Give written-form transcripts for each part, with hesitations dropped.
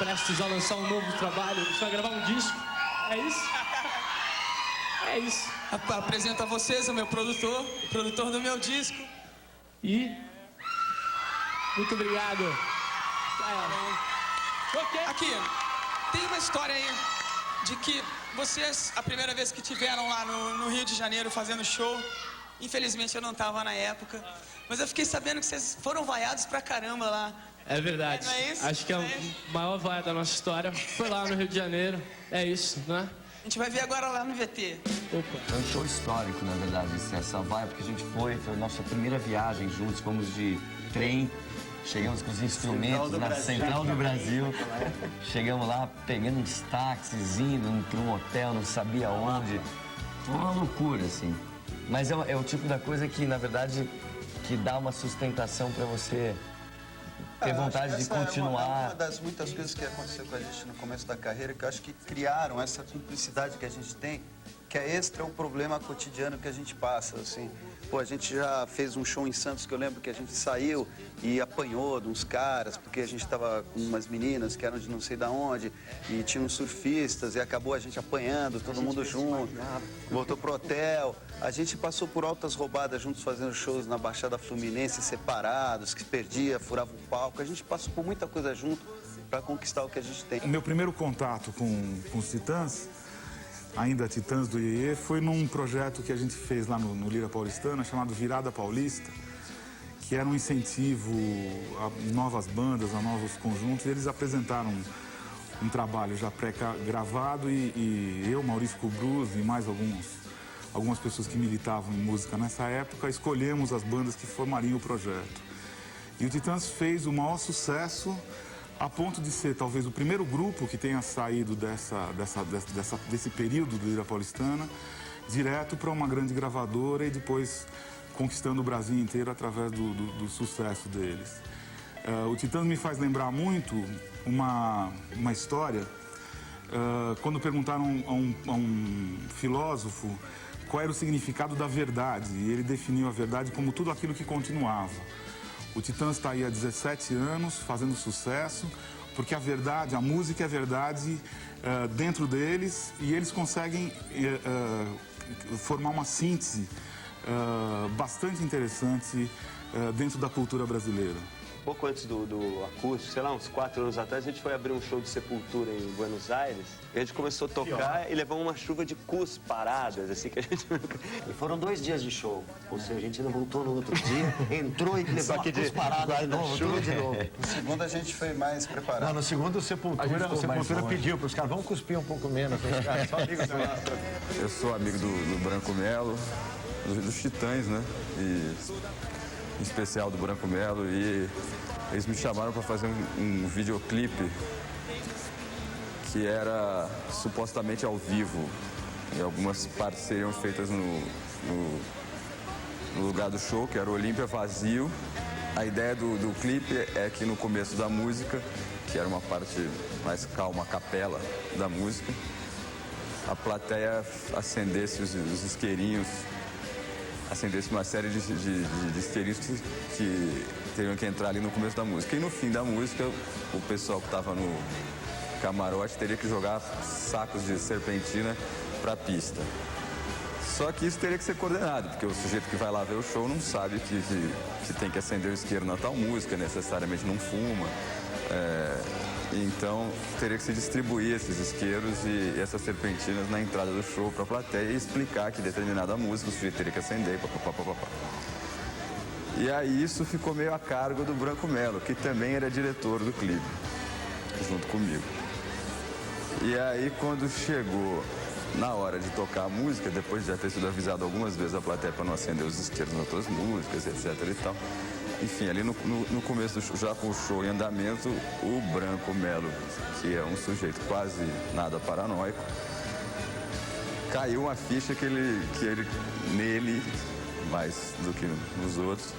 prestes a lançar um novo trabalho, a gente vai gravar um disco. É isso? É isso. Apresento a vocês o meu produtor, o produtor do meu disco. E... muito obrigado. Aqui, tem uma história aí de que vocês, a primeira vez que tiveram lá no Rio de Janeiro fazendo show, infelizmente eu não tava na época, mas eu fiquei sabendo que vocês foram vaiados pra caramba lá. É verdade. Não é isso? Acho que a maior vaia da nossa história foi lá no Rio de Janeiro. É isso, não é? A gente vai ver agora lá no VT. Opa. Foi um show histórico, na verdade, essa vaia, porque a gente foi a nossa primeira viagem juntos, fomos de trem, chegamos com os instrumentos na Central do Brasil, chegamos lá pegando uns táxis, indo para um hotel, não sabia onde, foi uma loucura, assim. Mas é o tipo da coisa que, na verdade, que dá uma sustentação para você ter vontade de continuar. É uma das muitas coisas que aconteceu com a gente no começo da carreira, que eu acho que criaram essa cumplicidade que a gente tem, que é extra o problema cotidiano que a gente passa, assim. Pô, a gente já fez um show em Santos que eu lembro que a gente saiu e apanhou de uns caras, porque a gente tava com umas meninas que eram de não sei da onde, e tinha uns surfistas, e acabou a gente apanhando, todo mundo junto, voltou pro hotel. A gente passou por altas roubadas juntos fazendo shows na Baixada Fluminense, separados, que perdia, furava o palco. A gente passou por muita coisa junto para conquistar o que a gente tem. O meu primeiro contato com os Titãs, ainda Titãs do Iê, foi num projeto que a gente fez lá no Lira Paulistana, chamado Virada Paulista, que era um incentivo a novas bandas, a novos conjuntos. E eles apresentaram um trabalho já pré-gravado e eu, Maurício Cubruz e mais algumas pessoas que militavam em música nessa época, escolhemos as bandas que formariam o projeto. E o Titãs fez o maior sucesso a ponto de ser talvez o primeiro grupo que tenha saído desse período do Lira Paulistana direto para uma grande gravadora e depois conquistando o Brasil inteiro através do sucesso deles. O Titãs me faz lembrar muito uma história, quando perguntaram a um filósofo qual era o significado da verdade, e ele definiu a verdade como tudo aquilo que continuava. O Titãs está aí há 17 anos, fazendo sucesso, porque a verdade, a música é verdade dentro deles e eles conseguem formar uma síntese bastante interessante dentro da cultura brasileira. Pouco antes do acústico, sei lá, uns 4 anos atrás, a gente foi abrir um show de Sepultura em Buenos Aires e a gente começou a tocar e levou uma chuva de paradas, assim, que a gente nunca... E foram 2 dias de show, ou seja, a gente ainda voltou no outro dia, entrou e levou paradas de novo, tudo de novo. No segundo a gente foi mais preparado. Não, no segundo o Sepultura pediu para os caras, vamos cuspir um pouco menos, os caras só amigos do lado. Eu sou amigo do Branco Melo, dos Titãs, né? Em especial do Branco Melo, e eles me chamaram para fazer um videoclipe que era supostamente ao vivo, e algumas partes seriam feitas no lugar do show, que era o Olímpia vazio. A ideia do clipe é que no começo da música, que era uma parte mais calma, a capela da música, a plateia acendesse os isqueirinhos, acendesse uma série de isqueirinhos que teriam que entrar ali no começo da música. E no fim da música, o pessoal que estava no camarote teria que jogar sacos de serpentina para a pista. Só que isso teria que ser coordenado, porque o sujeito que vai lá ver o show não sabe que tem que acender o isqueiro na tal música, necessariamente não fuma. Então, teria que se distribuir esses isqueiros e essas serpentinas na entrada do show para a plateia e explicar que determinada música o sujeito teria que acender, papapá. E aí isso ficou meio a cargo do Branco Melo, que também era diretor do clipe, junto comigo. E aí, quando chegou na hora de tocar a música, depois de já ter sido avisado algumas vezes a plateia para não acender os isqueiros nas outras músicas, etc e tal, enfim, ali no começo do show, já com o show em andamento, o Branco Melo, que é um sujeito quase nada paranoico, caiu uma ficha que ele nele, mais do que nos outros,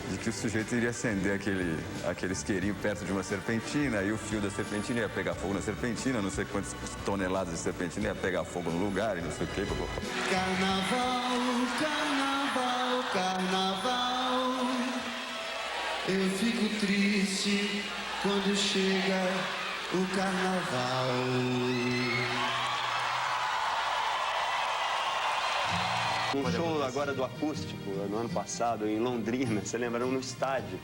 de que o sujeito iria acender aquele isqueirinho perto de uma serpentina, e o fio da serpentina ia pegar fogo na serpentina, não sei quantas toneladas de serpentina ia pegar fogo no lugar e não sei o quê. Carnaval, carnaval, carnaval. Eu fico triste quando chega o carnaval. Um show agora do acústico, no ano passado, em Londrina, você lembra? No estádio.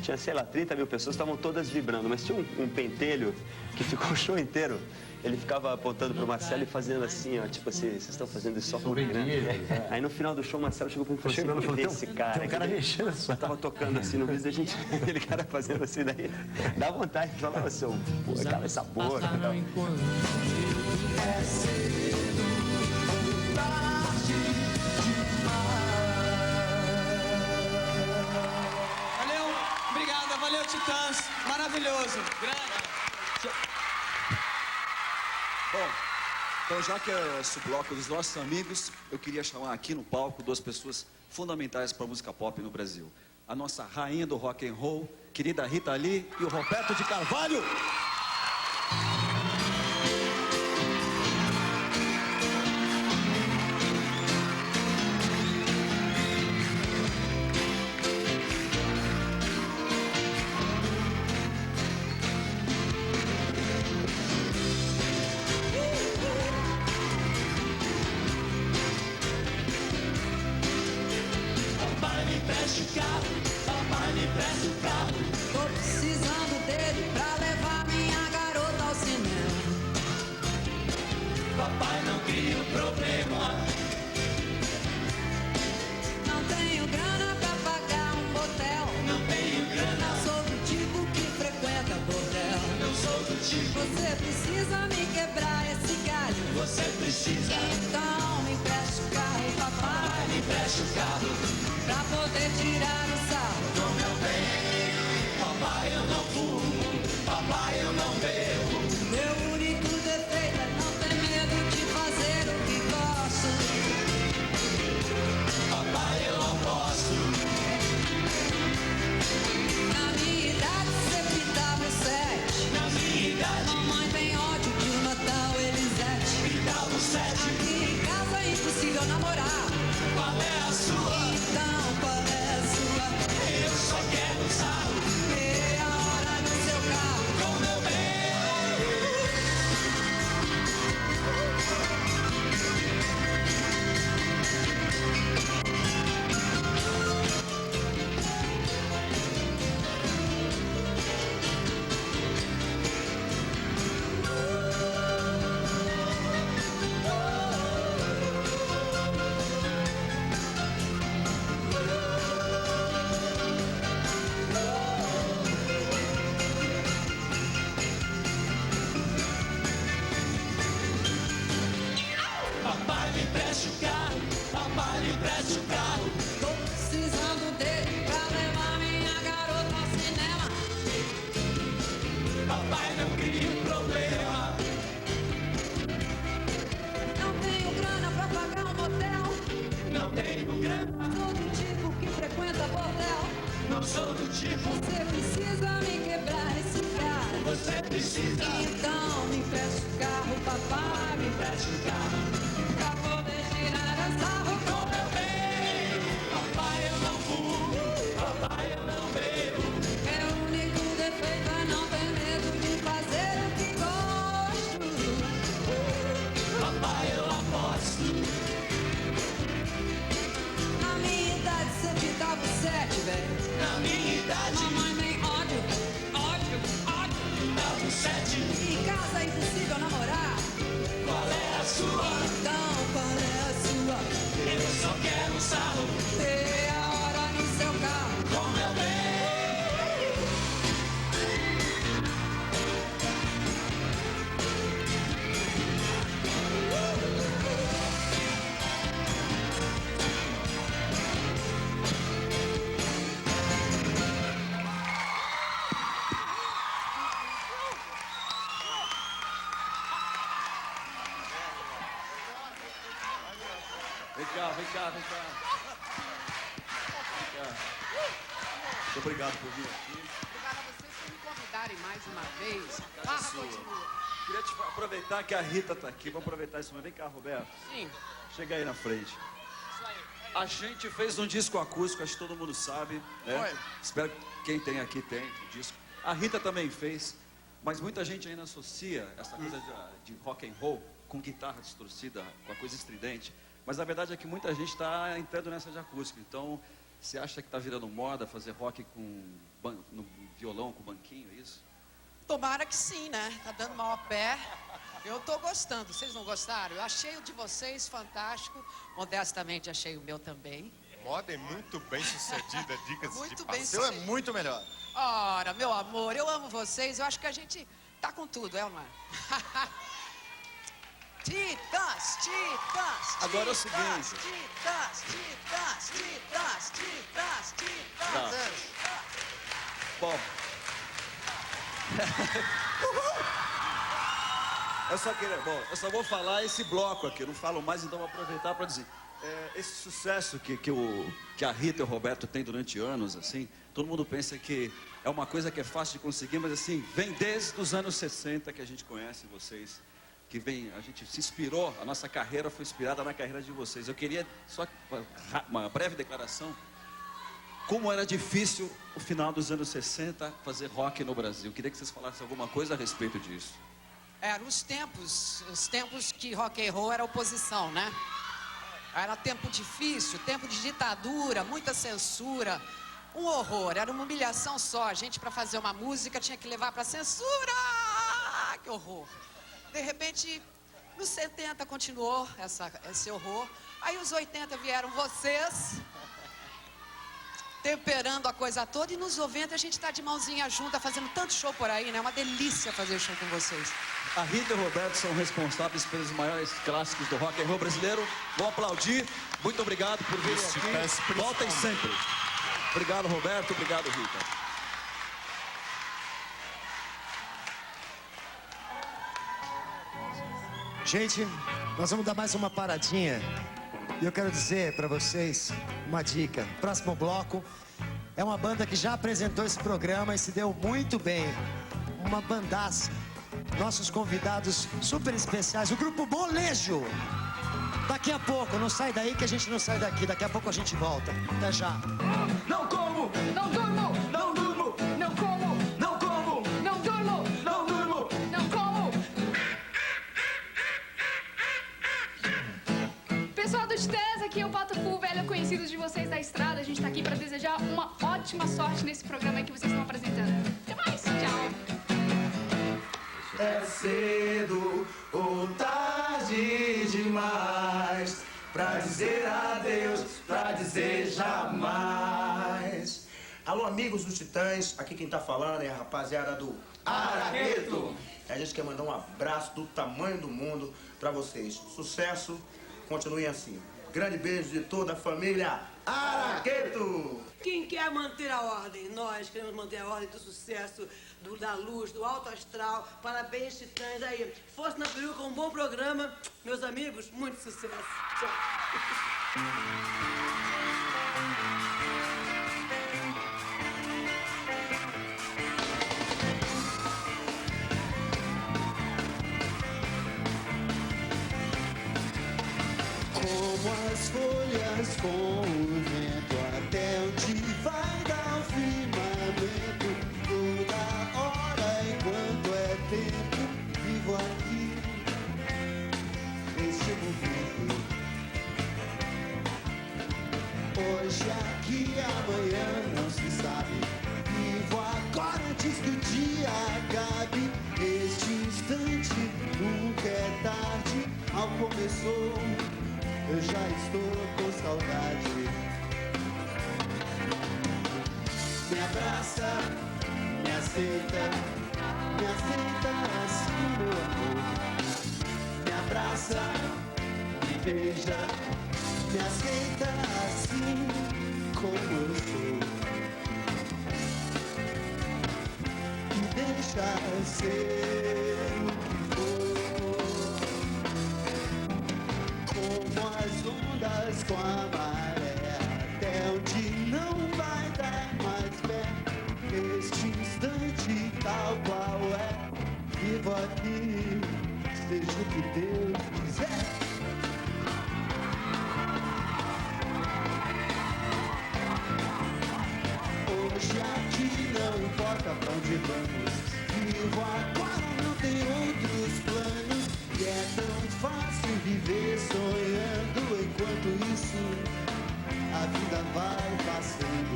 Tinha, sei lá, 30 mil pessoas, estavam todas vibrando, mas tinha um pentelho que ficou o show inteiro. Ele ficava apontando pro Marcelo e fazendo assim, ó, tipo assim, vocês estão fazendo isso só por mim, né? Aí no final do show, o Marcelo chegou pra mim e falou assim, quem é esse cara? Tem um cara mexendo só. Tava tocando assim no vídeo da gente, aquele cara fazendo assim, daí dá vontade de falar assim, pô, cala essa boca e tal. Valeu, obrigada, valeu, Titãs. Maravilhoso, grande. Bom, então já que é esse bloco dos nossos amigos, eu queria chamar aqui no palco duas pessoas fundamentais para a música pop no Brasil. A nossa rainha do rock and roll, querida Rita Lee, e o Roberto de Carvalho. Tô precisando dele pra levar minha garota ao cinema. Papai não cria o problema. Não tenho grana pra pagar um motel. Não tenho grana. Não sou do tipo que frequenta bordel. Não sou do tipo. Você precisa me quebrar esse galho. Você precisa. Então me empreste o carro, papai. Me empreste o carro pra poder tirar o sarro. Com meu bem, papai eu não fumo, papai eu não bebo. Meu único defeito é não ter medo de fazer o que gosto. Papai eu não posso. Na minha idade sempre dava 7. Na minha idade mamãe tem ódio de um Natal Elisete. Me dava 7. Aqui em casa é impossível namorar. Qual é a sua? Então qual é a sua? Eu só quero sarro. Meia hora no seu carro. Com meu bem. Papai me empreste o carro, papai me empreste o carro. Tô precisando dele pra levar minha garota ao cinema. Papai não cria um problema. Não tenho grana pra pagar um motel. Não tenho grana. Sou do tipo que frequenta bordel. Não sou do tipo. Você precisa me quebrar esse cara. Você precisa. Então me empreste o carro, papai me empreste o carro. Pra poder tirar a sarro com meu bem. Papai eu não fumo, papai eu não bebo. Meu único defeito é não ter medo de fazer o que gosto. Papai eu aposto. Na minha idade sempre dava 7, velho. Na minha idade mamãe tem ódio, ódio, ódio. Dava 7. Em casa é impossível namorar. Qual é a sua? Então qual é a sua? Eu só quero um sarro. Meia hora no seu carro. Com meu bem. Vem cá, vem cá, vem cá. Vem cá. Muito obrigado por vir aqui. Obrigada a vocês por me convidarem mais uma vez. Casa Barra sua. continua. Queria te aproveitar que a Rita está aqui. Vamos aproveitar isso. Vem cá, Roberto. Sim. Chega aí na frente. A gente fez um disco acústico, acho que todo mundo sabe, né? Foi. Espero que quem tem aqui tem o disco. A Rita também fez. Mas muita gente ainda associa essa coisa de rock and roll com guitarra distorcida, com a coisa estridente. Mas a verdade é que muita gente está entrando nessa de acústico. Então, você acha que está virando moda fazer rock no violão, com banquinho, é isso? Tomara que sim, né? Tá dando maior pé. Eu tô gostando. Vocês não gostaram? Eu achei o de vocês fantástico. Modestamente, achei o meu também. Moda é muito bem sucedida, dicas Muito de bem passeu é sucedido. muito melhor. Ora, meu amor, eu amo vocês. Eu acho que a gente tá com tudo, é ou não é? Titãs, titãs. Agora é o titãs, seguinte. Titãs, titãs, titãs, titãs, titãs. Tá. Bom. Eu só vou falar esse bloco aqui, eu não falo mais, então vou aproveitar para dizer. Esse sucesso que a Rita e o Roberto têm durante anos, assim, todo mundo pensa que é uma coisa que é fácil de conseguir, mas assim, vem desde os anos 60 que a gente conhece vocês, a gente se inspirou, a nossa carreira foi inspirada na carreira de vocês. Eu queria só uma breve declaração, como era difícil o final dos anos 60 fazer rock no Brasil. Eu queria que vocês falassem alguma coisa a respeito disso. Eram os tempos que rock and roll era oposição, né? Era tempo difícil, tempo de ditadura, muita censura, um horror, era uma humilhação só. A gente, para fazer uma música, tinha que levar para censura. Que horror. De repente, nos 70 continuou esse horror. Aí os 80 vieram vocês, temperando a coisa toda. E nos 90 a gente está de mãozinha junta, fazendo tanto show por aí, né? É uma delícia fazer show com vocês. A Rita e o Roberto são responsáveis pelos maiores clássicos do rock and roll brasileiro. Vou aplaudir. Muito obrigado por virem aqui. Voltem sempre. Obrigado, Roberto. Obrigado, Rita. Gente, nós vamos dar mais uma paradinha. E eu quero dizer para vocês uma dica. Próximo bloco é uma banda que já apresentou esse programa e se deu muito bem. Uma bandaça. Nossos convidados super especiais, o grupo Molejo. Daqui a pouco, não sai daí que a gente não sai daqui. Daqui a pouco a gente volta. Até já. Não como, não durmo, não durmo, não como, não como, não durmo, não durmo, não como. Pessoal do Titãs, aqui é o Pato Fu, velho conhecido de vocês da estrada. A gente tá aqui pra desejar uma ótima sorte nesse programa que vocês estão apresentando. Até mais, tchau. É cedo ou tarde demais pra dizer adeus, pra dizer jamais. Alô, amigos dos Titãs, aqui quem tá falando é a rapaziada do Araqueto. A gente quer mandar um abraço do tamanho do mundo pra vocês. Sucesso, continuem assim. Grande beijo de toda a família Araqueto. Quem quer manter a ordem? Nós queremos manter a ordem do sucesso, da luz, do alto astral. Parabéns, Titãs. Aí, Força na Peruca, um bom programa. Meus amigos, muito sucesso. Tchau. Como as folhas com o vento, até onde vai dar o firmamento. Toda hora, enquanto é tempo, vivo aqui, neste momento. Hoje aqui, amanhã não se sabe. Vivo agora antes que o dia acabe. Este instante nunca é tarde. Mal começou, eu já estou com saudade. Me abraça, me aceita assim, meu amor. Me abraça, me beija, me aceita assim como eu sou. Me deixa ser o que for. Como as ondas com a maré, até onde não vai dar mais pé. Este instante tal qual é, vivo aqui, seja o que Deus quiser. Hoje aqui não importa pra onde vamos, vivo agora. viver sonhando enquanto isso a vida vai passando.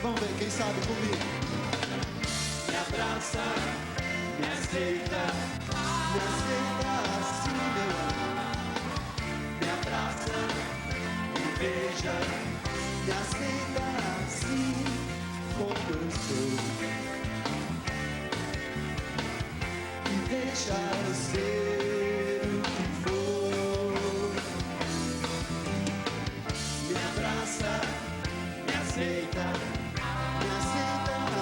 Vamos ver, quem sabe comigo. Me abraça, me aceita assim, meu amor. Me abraça, me beija, me aceita assim como eu sou. Me deixa eu ser o que for. Me abraça, me aceita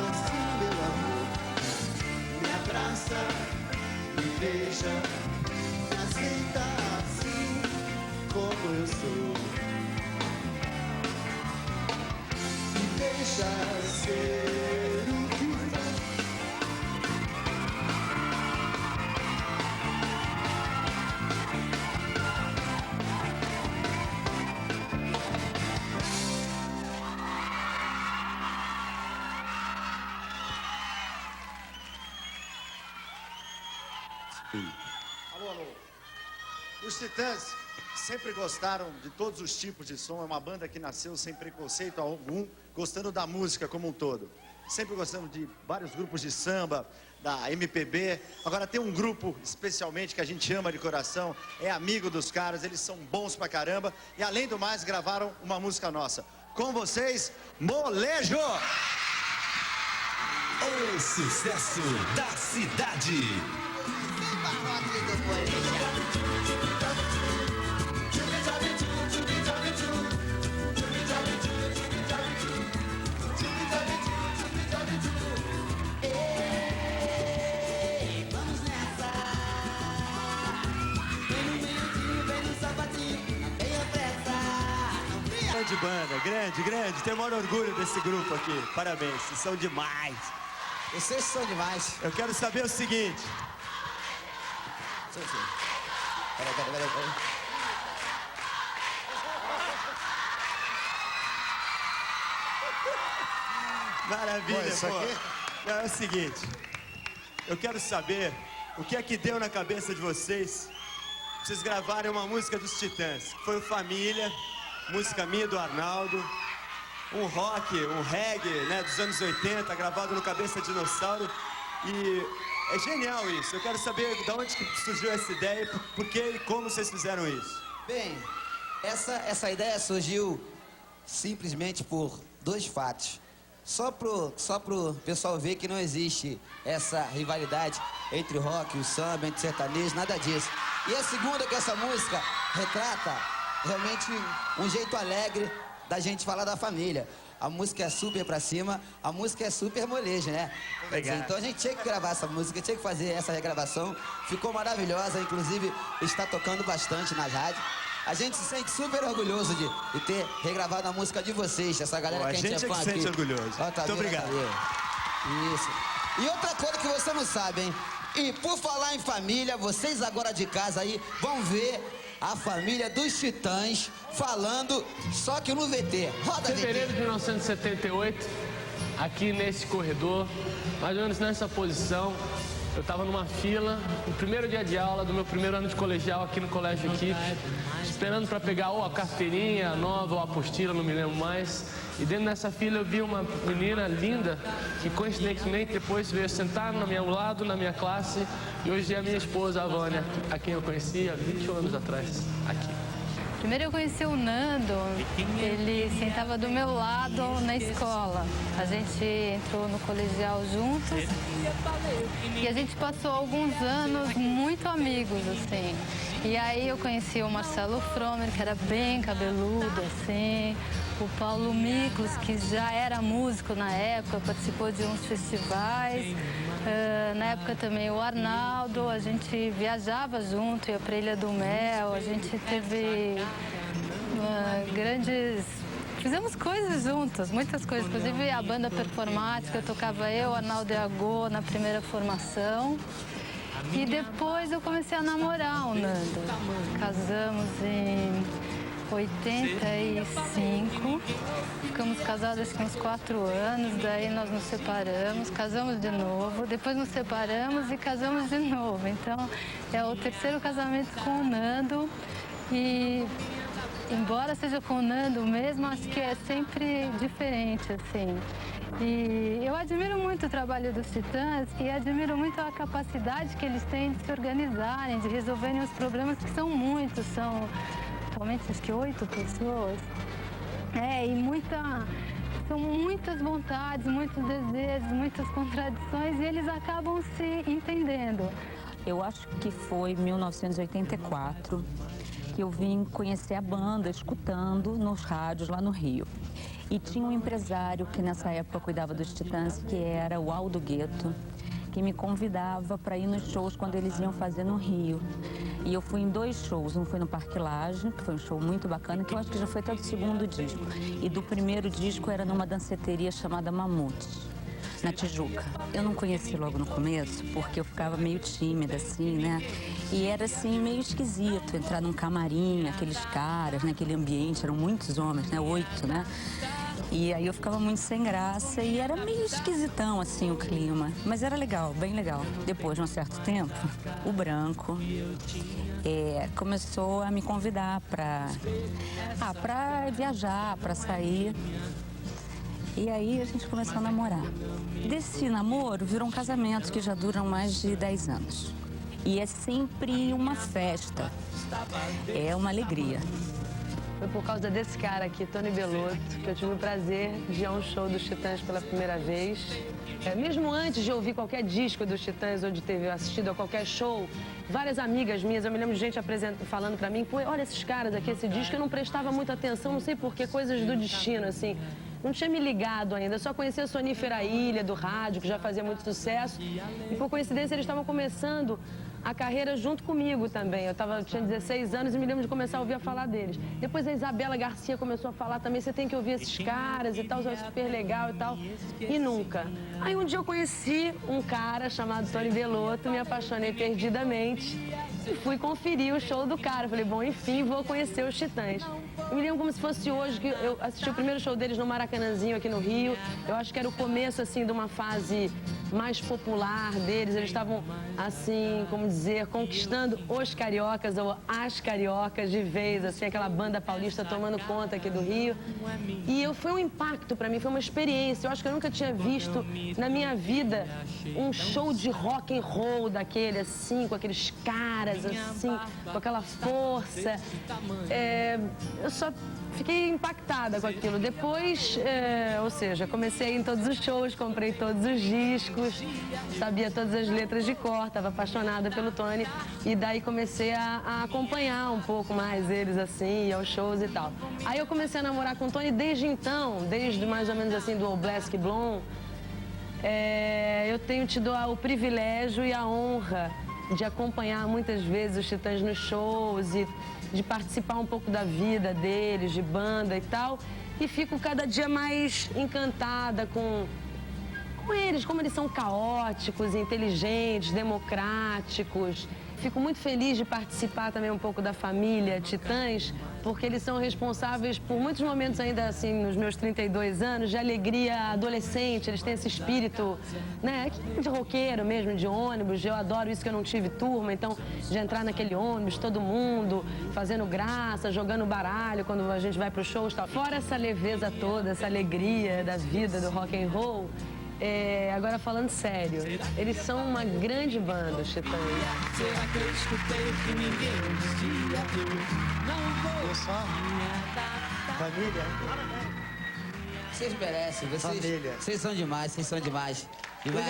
assim, meu amor. Me abraça, me beija, me aceita assim como eu sou. Me deixa ser o que for. Alô, alô. Os Titãs sempre gostaram de todos os tipos de som. É uma banda que nasceu sem preconceito algum, gostando da música como um todo. Sempre gostando de vários grupos de samba, da MPB. Agora tem um grupo especialmente que a gente ama de coração, é amigo dos caras, eles são bons pra caramba. E além do mais, gravaram uma música nossa. Com vocês, Molejo! O sucesso da cidade. Vamos nessa. Vem no meio-dia, vem no sapatinho, não tenha pressa. Grande banda, grande. Tenho o maior orgulho desse grupo aqui. Parabéns, vocês são demais. Vocês são demais. Eu quero saber o seguinte. Peraí. Maravilha, Bom, isso pô. aqui? Não, é o seguinte. Eu quero saber o que é que deu na cabeça de vocês pra vocês gravarem uma música dos Titãs. Que foi o Família, música minha do Arnaldo. Um rock, um reggae, né, dos anos 80, gravado no Cabeça Dinossauro. E é genial isso. Eu quero saber de onde que surgiu essa ideia, por que e como vocês fizeram isso. Bem, essa ideia surgiu simplesmente por dois fatos. Só pro pessoal ver que não existe essa rivalidade entre o rock e o samba, entre sertanejo, nada disso. E a segunda é que essa música retrata realmente um jeito alegre da gente falar da família. A música é super pra cima, a música é super molejo, né? Obrigado. Então a gente tinha que gravar essa música, tinha que fazer essa regravação. Ficou maravilhosa, inclusive está tocando bastante nas rádios. A gente se sente super orgulhoso de ter regravado a música de vocês, essa galera Pô, que a gente é fã que se aqui. sente orgulhoso. Ó, tá Muito vendo? obrigado. Isso. E outra coisa que você não sabe, hein? E por falar em família, vocês agora de casa aí vão ver a família dos Titãs falando, só que no VT. Roda, Fevereiro VT. de 1978, aqui nesse corredor, mais ou menos nessa posição, eu estava numa fila, no primeiro dia de aula do meu primeiro ano de colegial aqui no Colégio Equipe, esperando para pegar ou a carteirinha nova ou a apostila, não me lembro mais. E dentro dessa fila eu vi uma menina linda que coincidentemente depois veio sentar no meu lado, na minha classe, e hoje é a minha esposa, a Vânia, a quem eu conheci há 20 anos atrás, aqui. Primeiro eu conheci o Nando, ele sentava do meu lado na escola. A gente entrou no colegial juntos e a gente passou alguns anos muito amigos, assim. E aí eu conheci o Marcelo Fromer, que era bem cabeludo, assim. O Paulo Miklos, que já era músico na época, participou de uns festivais. Na época também o Arnaldo, a gente viajava junto, ia para Ilha do Mel, a gente teve grandes... Fizemos coisas juntos, muitas coisas, inclusive a banda performática, tocava eu, Arnaldo e a Gô na primeira formação. E depois eu comecei a namorar o Nando. Casamos em 85. Ficamos casados uns 4 anos, daí nós nos separamos, casamos de novo, depois nos separamos e casamos de novo. Então, é o terceiro casamento com o Nando e, embora seja com o Nando mesmo, acho que é sempre diferente, assim. E eu admiro muito o trabalho dos Titãs e admiro muito a capacidade que eles têm de se organizarem, de resolverem os problemas, que são muitos, são atualmente acho que 8 pessoas. E são muitas vontades, muitos desejos, muitas contradições e eles acabam se entendendo. Eu acho que foi em 1984 que eu vim conhecer a banda, escutando nos rádios lá no Rio. E tinha um empresário que nessa época cuidava dos Titãs, que era o Aldo Gueto, que me convidava para ir nos shows quando eles iam fazer no Rio. E eu fui em 2 shows, um foi no Parque Lage, que foi um show muito bacana, que eu acho que já foi até do segundo disco. E do primeiro disco era numa danceteria chamada Mamute, na Tijuca. Eu não conheci logo no começo, porque eu ficava meio tímida, assim, né? E era, assim, meio esquisito entrar num camarim, aqueles caras, naquele ambiente, eram muitos homens, né? 8, né? E aí eu ficava muito sem graça e era meio esquisitão, assim, o clima. Mas era legal, bem legal. Depois de um certo tempo, o Branco começou a me convidar para viajar, para sair. E aí a gente começou a namorar. Desse namoro virou um casamento que já dura mais de 10 anos. E é sempre uma festa, é uma alegria. Foi por causa desse cara aqui, Tony Bellotto, que eu tive o prazer de ir a um show dos Titãs pela primeira vez. Mesmo antes de ouvir qualquer disco dos Titãs ou de ter assistido a qualquer show, várias amigas minhas, eu me lembro de gente falando pra mim, pô, olha esses caras aqui, esse disco, eu não prestava muita atenção, não sei porquê, coisas do destino, assim. Não tinha me ligado ainda, só conhecia a Sonífera Ilha, do rádio, que já fazia muito sucesso. E por coincidência eles estavam começando a carreira junto comigo também. Eu tinha 16 anos e me lembro de começar a ouvir falar deles. Depois a Isabela Garcia começou a falar também, você tem que ouvir esses caras e tal, é super legal e tal. E nunca. Aí um dia eu conheci um cara chamado Tony Bellotto, me apaixonei perdidamente e fui conferir o show do cara. Falei, bom, enfim, vou conhecer os Titãs. Eu me lembro como se fosse hoje, que eu assisti o primeiro show deles no Maracanãzinho aqui no Rio. Eu acho que era o começo, assim, de uma fase mais popular deles. Eles estavam, assim, como dizer, conquistando os cariocas ou as cariocas de vez, assim, aquela banda paulista tomando conta aqui do Rio. E foi um impacto pra mim, foi uma experiência. Eu acho que eu nunca tinha visto na minha vida um show de rock and roll daquele, assim, com aqueles caras, assim, com aquela força. Eu só fiquei impactada com aquilo. Depois, ou seja, comecei em todos os shows, comprei todos os discos, sabia todas as letras de cor, estava apaixonada pelo Tony. E daí comecei a acompanhar um pouco mais eles, assim, aos shows e tal. Aí eu comecei a namorar com o Tony desde então, desde mais ou menos assim do Oblast Blonde. Eu tenho tido o privilégio e a honra de acompanhar muitas vezes os Titãs nos shows e de participar um pouco da vida deles, de banda e tal. E fico cada dia mais encantada com eles, como eles são caóticos, inteligentes, democráticos. Fico muito feliz de participar também um pouco da família Titãs, porque eles são responsáveis por muitos momentos ainda, assim, nos meus 32 anos, de alegria adolescente. Eles têm esse espírito, né, de roqueiro mesmo, de ônibus. Eu adoro isso, que eu não tive turma, então, de entrar naquele ônibus, todo mundo fazendo graça, jogando baralho quando a gente vai pro show. Fora essa leveza toda, essa alegria da vida do rock and roll, agora falando sério, eles são uma grande banda, os Titãs. Será que eu escutei o que ninguém dizia? Não vou Família. Vocês merecem, vocês são demais, vocês são demais. Demais.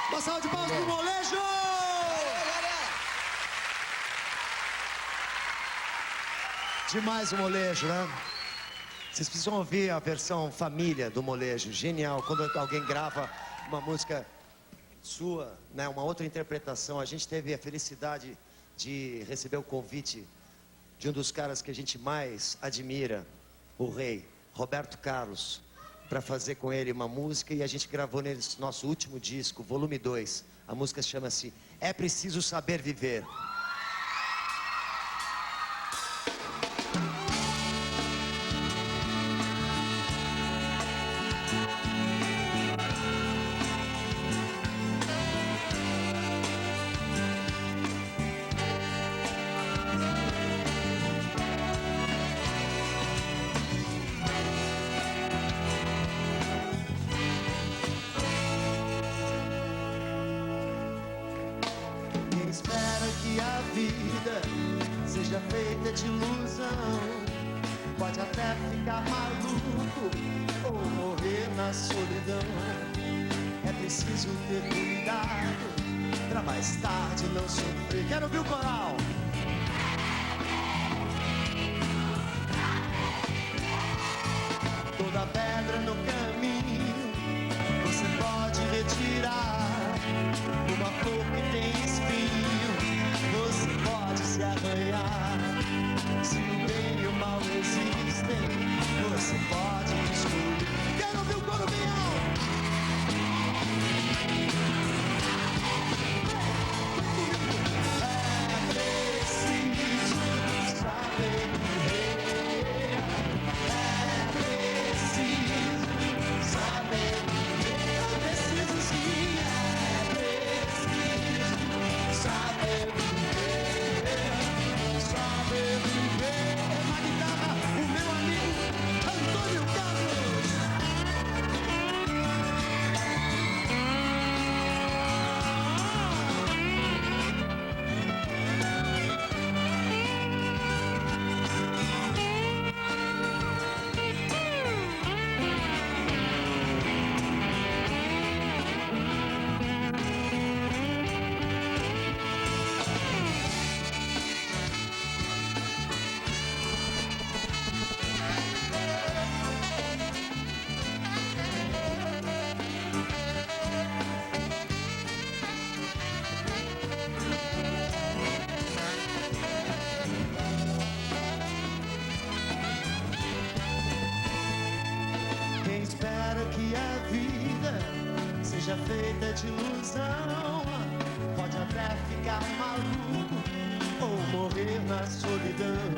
Uma salva de palmas pro Molejo! Demais o Molejo, né? Vocês precisam ouvir a versão família do Molejo, genial. Quando alguém grava uma música sua, né, uma outra interpretação. A gente teve a felicidade de receber o convite de um dos caras que a gente mais admira, o rei, Roberto Carlos, para fazer com ele uma música, e a gente gravou nele nosso último disco, volume 2. A música chama-se É Preciso Saber Viver. vida seja feita de ilusão. Pode até ficar maluco ou morrer na solidão. É preciso ter cuidado pra mais tarde não sofrer. Quero ouvir o coral. Toda pedra no caminho você pode retirar. Uma flor que tem espinho você pode se arranhar. Se o bem e o mal existem, você pode escolher. Quero ouvir o coro bem alto. É preciso saber viver. É preciso saber viver. É preciso sim. É preciso saber viver. Saber viver. Na guitarra, o meu amigo Antônio Carlos. Quem espera que a vida seja feita de ilusão pode até ficar maluco ou morrer na solidão.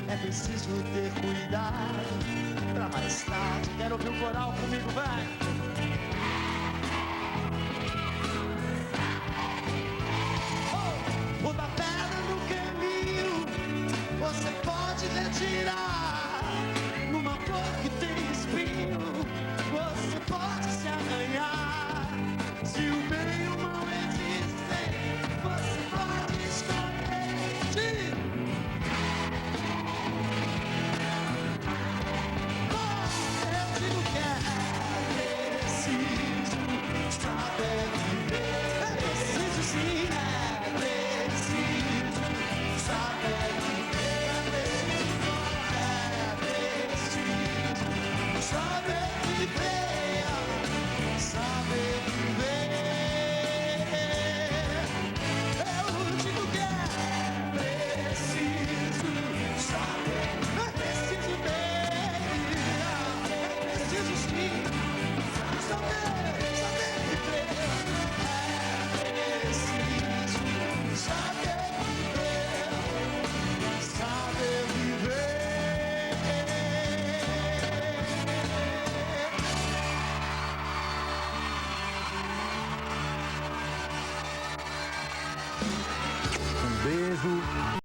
É preciso ter cuidado pra mais tarde. Quero ouvir o coral comigo, vai!